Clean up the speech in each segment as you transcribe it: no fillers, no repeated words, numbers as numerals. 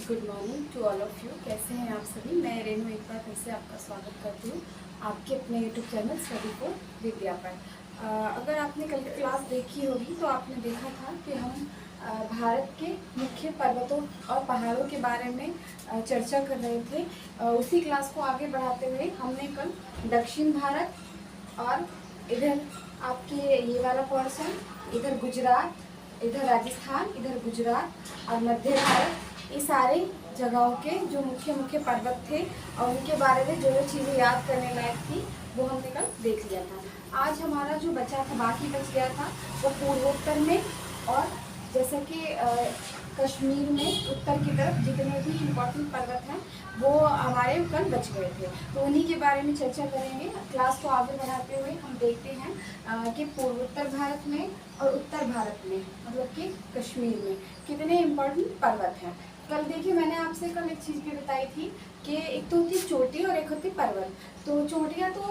Good morning to all of you. कैसे हैं आप सभी? मैं रेनू एक बार फिर से आपका स्वागत करती हूँ आपके अपने यूट्यूब चैनल स्टडी फॉर विद्या पर। अगर आपने कल की क्लास देखी होगी तो आपने देखा था कि हम भारत के मुख्य पर्वतों और पहाड़ों के बारे में चर्चा कर रहे थे। उसी क्लास को आगे बढ़ाते हुए हमने कल दक्षिण भारत और इधर आपके ये वाला पोर्शन, इधर गुजरात, इधर राजस्थान, इधर गुजरात और मध्य भारत, ये सारे जगहों के जो मुख्य मुख्य पर्वत थे और उनके बारे में जो चीज़ें याद करने लायक थी वो हमने कल देख लिया था। आज हमारा जो बचा था, बाकी बच गया था, वो पूर्वोत्तर में और जैसा कि कश्मीर में उत्तर की तरफ जितने भी इम्पोर्टेंट पर्वत हैं वो हमारे कल बच गए थे, तो उन्हीं के बारे में चर्चा करेंगे। क्लास को आगे बढ़ाते हुए हम देखते हैं कि पूर्वोत्तर भारत में और उत्तर भारत में मतलब कि कश्मीर में कितने इम्पोर्टेंट पर्वत हैं। कल देखिए, मैंने आपसे कल एक चीज़ भी बताई थी कि एक तो होती चोटी और एक होती पर्वत। तो चोटियाँ तो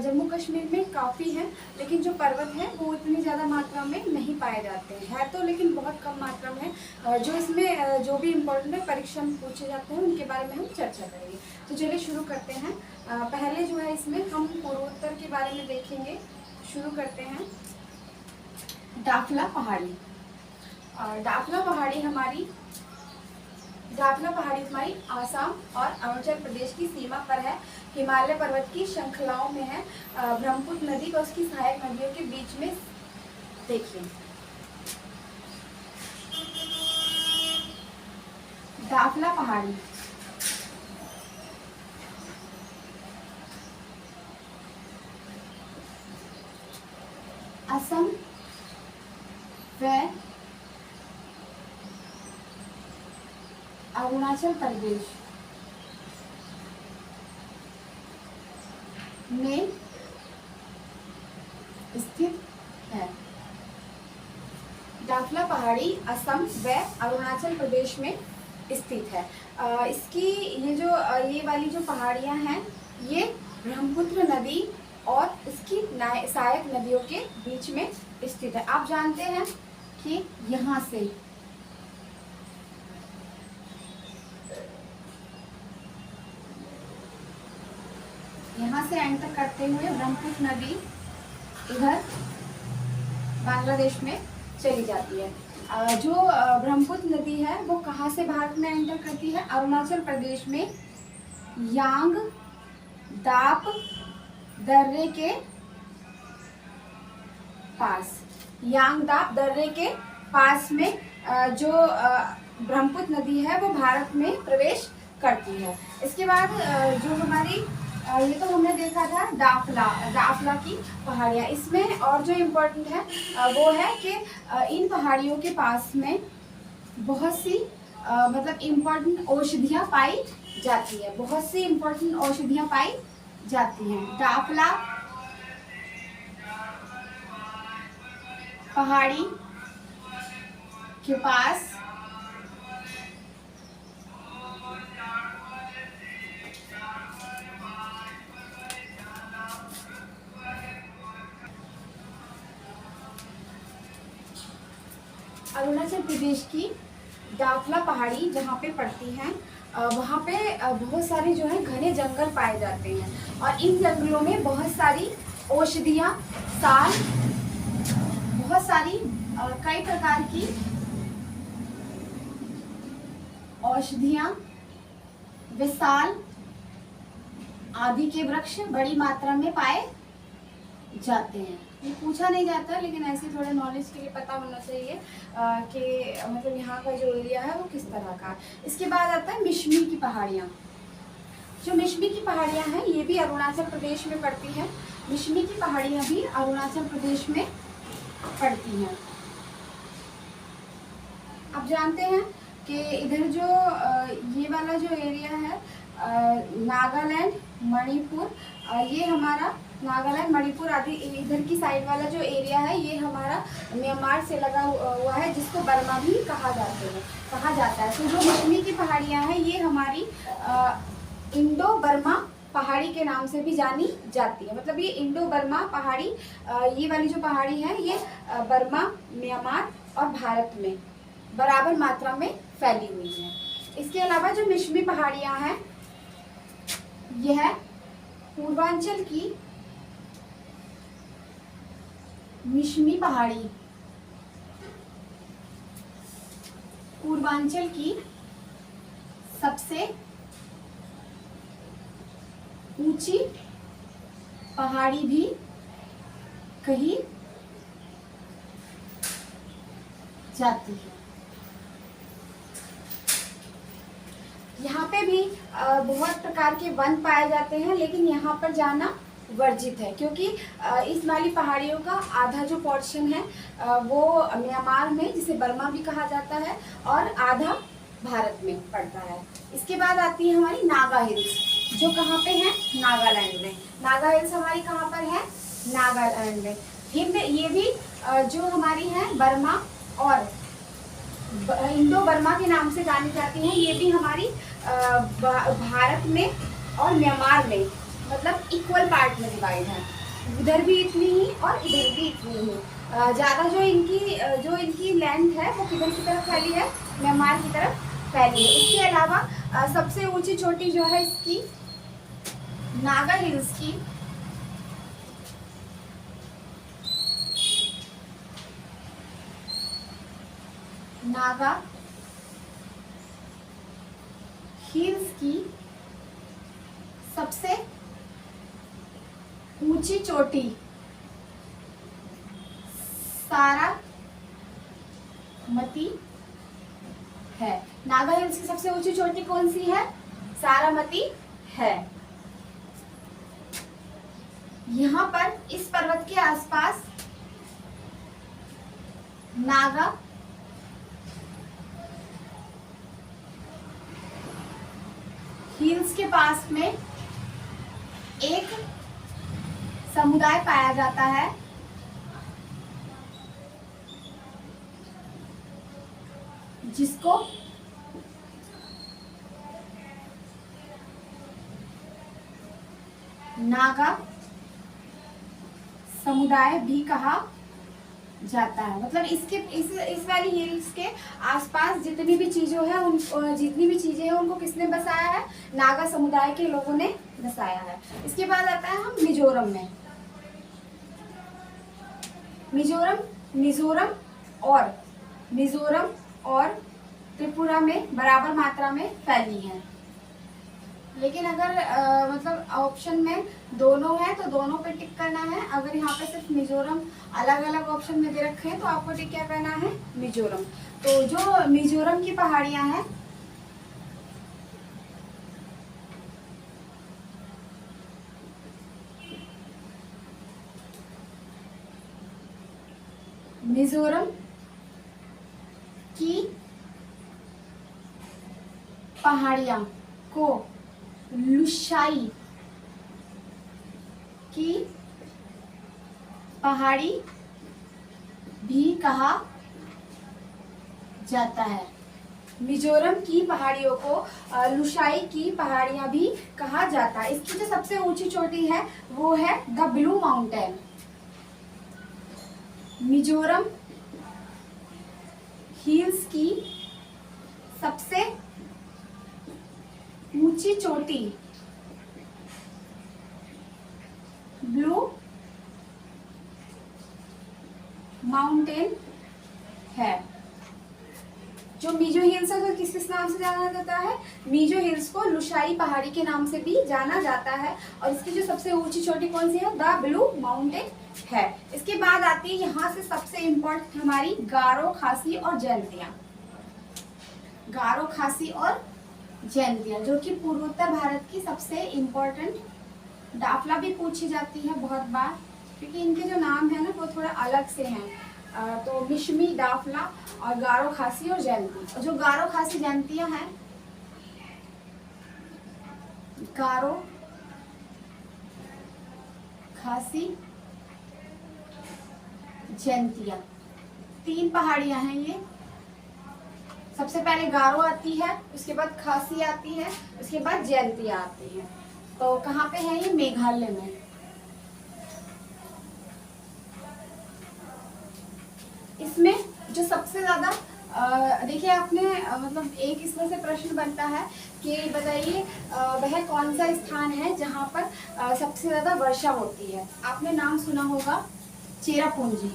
जम्मू कश्मीर में काफ़ी हैं, लेकिन जो पर्वत हैं वो इतनी ज़्यादा मात्रा में नहीं पाए जाते हैं, है तो लेकिन बहुत कम मात्रा में। जो इसमें जो भी इम्पोर्टेंट है परीक्षा में पूछे जाते हैं उनके बारे में हम चर्चा करेंगे। तो चलिए शुरू करते हैं। पहले जो है इसमें हम पूर्वोत्तर के बारे में देखेंगे। शुरू करते हैं डाफला पहाड़ी। डाफला पहाड़ी हमारी आसाम और अरुणाचल प्रदेश की सीमा पर है। हिमालय पर्वत की श्रृंखलाओं में है। ब्रह्मपुत्र नदी और उसकी सहायक नदियों के बीच में देखिए डाफला पहाड़ी। असम व अरुणाचल प्रदेश में स्थित है। डाफला पहाड़ी असम व अरुणाचल प्रदेश में स्थित है। इसकी ये वाली जो पहाड़ियां हैं ये ब्रह्मपुत्र नदी और इसकी सहायक नदियों के बीच में स्थित है। आप जानते हैं कि यहाँ से एंटर करते हुए ब्रह्मपुत्र नदी इधर बांग्लादेश में चली जाती है। जो ब्रह्मपुत्र नदी है वो कहाँ से भारत में एंटर करती है? अरुणाचल प्रदेश में यांग दाप दर्रे के पास में जो ब्रह्मपुत्र नदी है वो भारत में प्रवेश करती है। इसके बाद जो हमारी ये तो हमने देखा था डाफला की पहाड़ियाँ। इसमें और जो इम्पोर्टेंट है वो है कि इन पहाड़ियों के पास में बहुत सी मतलब इम्पोर्टेंट औषधियाँ पाई जाती है। डाफला पहाड़ी के पास अरुणाचल प्रदेश की डाफला पहाड़ी जहाँ पे पड़ती हैं वहाँ पे बहुत सारे जो है घने जंगल पाए जाते हैं और इन जंगलों में बहुत सारी औषधियाँ कई प्रकार की औषधियाँ विशाल आदि के वृक्ष बड़ी मात्रा में पाए जाते हैं। ये पूछा नहीं जाता लेकिन ऐसे थोड़े नॉलेज के लिए पता होना चाहिए कि मतलब यहाँ का जो एरिया है वो किस तरह का। इसके बाद आता है मिश्मी की पहाड़ियाँ। जो मिश्मी की पहाड़ियाँ हैं ये भी अरुणाचल प्रदेश में पड़ती हैं। मिश्मी की पहाड़ियाँ भी अरुणाचल प्रदेश में पड़ती हैं। आप जानते हैं कि इधर जो ये वाला जो एरिया है नागालैंड, मणिपुर, ये हमारा नागालैंड, मणिपुर आदि इधर की साइड वाला जो एरिया है ये हमारा म्यांमार से लगा हुआ है, जिसको बर्मा भी कहा जाता है। तो जो मिश्मी की पहाड़ियाँ हैं ये हमारी इंडो बर्मा पहाड़ी के नाम से भी जानी जाती है। मतलब ये इंडो बर्मा पहाड़ी, ये वाली जो पहाड़ी है ये बर्मा, म्यांमार और भारत में बराबर मात्रा में फैली हुई है। इसके अलावा जो मिश्मी पहाड़ियां हैं, यह पूर्वांचल की मिश्मी पहाड़ी, पूर्वांचल की सबसे ऊंची पहाड़ी भी कही जाती है। यहाँ पे भी बहुत प्रकार के वन पाए जाते हैं, लेकिन यहाँ पर जाना वर्जित है, क्योंकि इस वाली पहाड़ियों का आधा जो पोर्शन है वो म्यांमार में, जिसे बर्मा भी कहा जाता है, और आधा भारत में पड़ता है। इसके बाद आती है हमारी नागा हिल्स, जो कहाँ पे है? नागालैंड में। नागा हिल्स हमारी कहाँ पर है? नागालैंड में। ये भी जो हमारी है बर्मा और इंडो बर्मा के नाम से जानी जाती हैं। ये भी हमारी भारत में और म्यांमार में मतलब इक्वल पार्ट में डिवाइड है। उधर भी इतनी ही और इधर भी इतनी ही। ज़्यादा जो इनकी लेंथ है वो किधर की तरफ फैली है? म्यांमार की तरफ फैली है। इसके अलावा सबसे ऊंची चोटी जो है इसकी नागा हिल्स की नागा हिल्स की सबसे ऊंची चोटी सारामती है। नागा हिल्स की सबसे ऊंची चोटी कौन सी है? सारामती है। यहाँ पर इस पर्वत के आसपास नागा हिल्स के पास में एक समुदाय पाया जाता है जिसको नागा समुदाय भी कहा जाता है। मतलब इस वाली हिल्स के आसपास जितनी भी चीजें हैं उनको किसने बसाया है? नागा समुदाय के लोगों ने बसाया है। इसके बाद आता है हम मिजोरम में। मिजोरम और त्रिपुरा में बराबर मात्रा में फैली है, लेकिन अगर मतलब ऑप्शन में दोनों है तो दोनों पे टिक करना है। अगर यहाँ पे सिर्फ मिजोरम अलग अलग ऑप्शन में दे रखे हैं तो आपको टिक क्या करना है? मिजोरम। तो जो मिजोरम की पहाड़ियां हैं मिजोरम की पहाड़ियां को लुशाई की पहाड़ी भी कहा जाता है। मिजोरम की पहाड़ियों को लुशाई की पहाड़ियां भी कहा जाता है। इसकी जो सबसे ऊंची चोटी है वो है the blue mountain. Mizoram hills की सबसे ऊंची चोटी ब्लू माउंटेन है। जो मीजो हिल्स है तो किस नाम से जाना जाता है? मीजो हिल्स को लुशाई पहाड़ी के नाम से भी जाना जाता है। और इसकी जो सबसे ऊंची चोटी कौन सी है? द ब्लू माउंटेन है। इसके बाद आती है यहाँ से सबसे इम्पोर्टेंट हमारी गारो, खासी और जयंतिया। गारो, खासी और जयंतिया जो कि पूर्वोत्तर भारत की सबसे इम्पोर्टेंट। दाफला भी पूछी जाती है बहुत बार, क्योंकि इनके जो नाम है ना वो थोड़ा अलग से हैं। तो मिश्मी, दाफला और गारो, खासी और जयंती। और जो गारो, खासी, जयंतिया हैं, गारो, खासी, जयंतिया, तीन पहाड़ियां हैं ये। सबसे पहले गारो आती है, उसके बाद खासी आती है, उसके बाद जयंतिया आती है। तो कहाँ पे है ये? मेघालय में। इसमें जो सबसे ज्यादा देखिए आपने मतलब एक इसमें से प्रश्न बनता है कि बताइए वह कौन सा स्थान है जहाँ पर सबसे ज़्यादा वर्षा होती है। आपने नाम सुना होगा चेरापूंजी।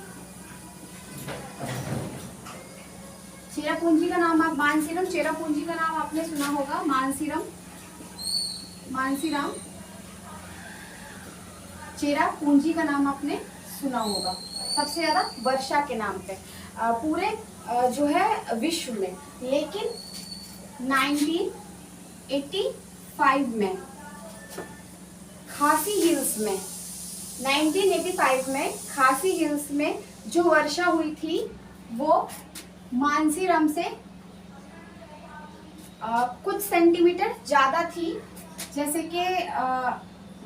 चेरापूंजी का नाम आप मानसीरम, चेरापूंजी का नाम आपने सुना होगा मानसीरम, मानसीराम। चेरापूंजी का नाम आपने सुना होगा सबसे ज्यादा वर्षा के नाम पे पूरे जो है विश्व में। लेकिन 1985 में खासी हिल्स में 1985 में खासी हिल्स में जो वर्षा हुई थी वो मानसीराम से कुछ सेंटीमीटर ज़्यादा थी, जैसे कि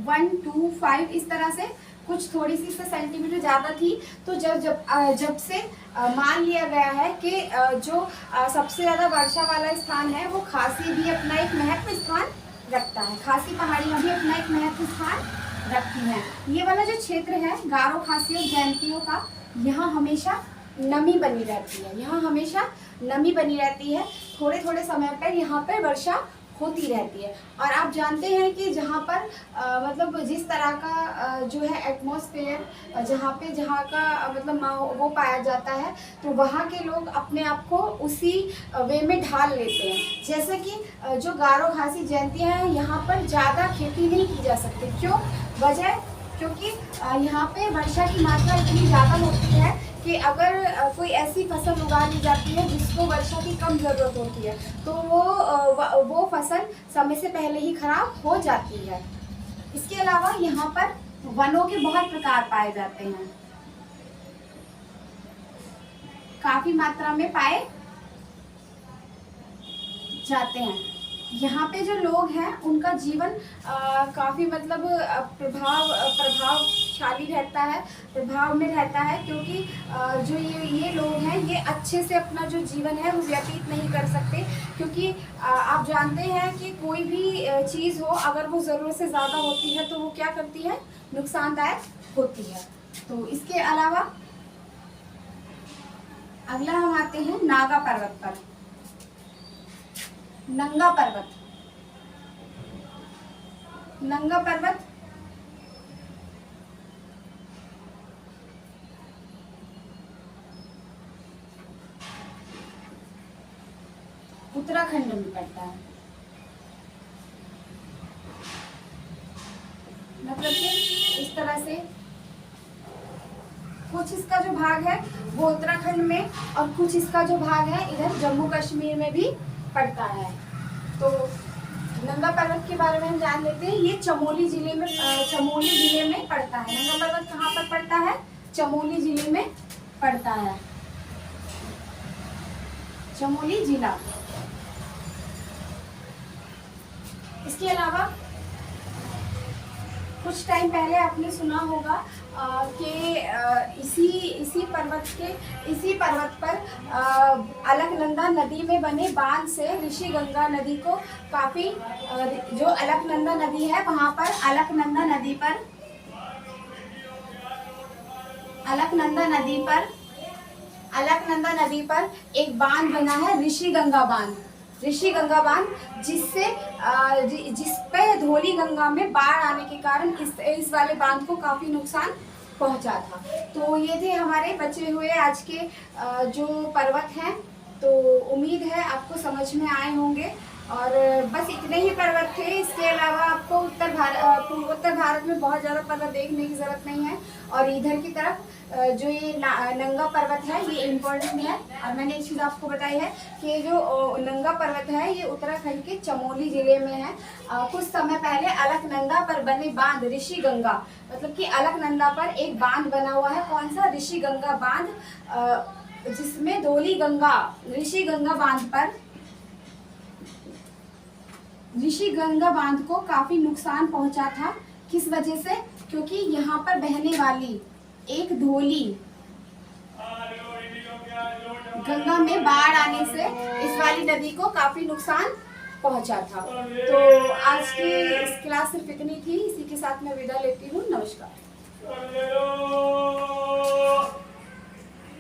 125 इस तरह से कुछ थोड़ी सी सेंटीमीटर ज़्यादा थी। तो जब से मान लिया गया है कि जो सबसे ज़्यादा वर्षा वाला स्थान है वो खासी भी अपना एक महत्व स्थान रखता है, खासी पहाड़ियाँ भी अपना एक महत्व स्थान रखती हैं। ये वाला जो क्षेत्र है गारो खासी और जयंतियों का, यहाँ हमेशा नमी बनी रहती है, यहाँ हमेशा नमी बनी रहती है। थोड़े थोड़े समय पर यहाँ पर वर्षा होती रहती है। और आप जानते हैं कि जहाँ पर मतलब जिस तरह का जो है एटमॉस्फेयर जहाँ का मतलब वो पाया जाता है, तो वहाँ के लोग अपने आप को उसी वे में ढाल लेते हैं। जैसे कि जो गारो खासी जयंतियाँ हैं यहाँ पर ज़्यादा खेती नहीं की जा सकती। क्यों? वजह क्योंकि यहाँ पे वर्षा की मात्रा इतनी ज़्यादा होती है कि अगर कोई ऐसी फसल उगा ली जाती है जिसको वर्षा की कम ज़रूरत होती है तो वो फसल समय से पहले ही खराब हो जाती है। इसके अलावा यहाँ पर वनों के बहुत प्रकार पाए जाते हैं, काफ़ी मात्रा में पाए जाते हैं। यहाँ पे जो लोग हैं उनका जीवन काफ़ी मतलब प्रभावशाली रहता है, प्रभाव में रहता है, क्योंकि जो ये लोग हैं ये अच्छे से अपना जो जीवन है वो व्यतीत नहीं कर सकते। क्योंकि आप जानते हैं कि कोई भी चीज़ हो अगर वो ज़रूरत से ज़्यादा होती है तो वो क्या करती है, नुकसानदायक होती है। तो इसके अलावा अगला हम आते हैं नागा पर्वत पर। नंगा पर्वत, नंगा पर्वत उत्तराखंड में पड़ता है। मतलब कि इस तरह से कुछ इसका जो भाग है वो उत्तराखंड में और कुछ इसका जो भाग है इधर जम्मू कश्मीर में भी पड़ता है। तो नंगा पर्वत के बारे में हम जान लेते हैं। ये चमोली जिले में पड़ता है। नंगा पर्वत कहाँ पर पड़ता है? चमोली जिले में पड़ता है, चमोली जिला। इसके अलावा कुछ टाइम पहले आपने सुना होगा कि इसी पर्वत पर अलकनंदा नदी में बने बांध से ऋषि गंगा नदी को काफ़ी जो अलकनंदा नदी है वहाँ पर अलकनंदा नदी पर एक बांध बना है, ऋषि गंगा बांध, जिस पे धौली गंगा में बाढ़ आने के कारण इस वाले बांध को काफ़ी नुकसान पहुंचा था। तो ये थे हमारे बचे हुए आज के जो पर्वत हैं। तो उम्मीद है आपको समझ में आए होंगे। और बस इतने ही पर्वत थे, इसके अलावा आपको पूर्वोत्तर भारत में बहुत ज़्यादा पर्वत देखने की ज़रूरत नहीं है। और इधर की तरफ जो ये नंगा पर्वत है ये इम्पोर्टेंट है। और मैंने एक चीज़ आपको बताई है कि जो नंगा पर्वत है ये उत्तराखंड के चमोली ज़िले में है। कुछ समय पहले अलकनंदा पर बने बांध ऋषि गंगा, मतलब कि अलकनंदा पर एक बांध बना हुआ है। कौन सा? ऋषि गंगा बांध, जिसमें धौली गंगा ऋषि गंगा बांध को काफ़ी नुकसान पहुंचा था। किस वजह से? क्योंकि यहाँ पर बहने वाली एक धौली गंगा में बाढ़ आने से इस वाली नदी को काफ़ी नुकसान पहुंचा था। तो आज की इस क्लास सिर्फ इतनी थी, इसी के साथ मैं विदा लेती हूँ। नमस्कार।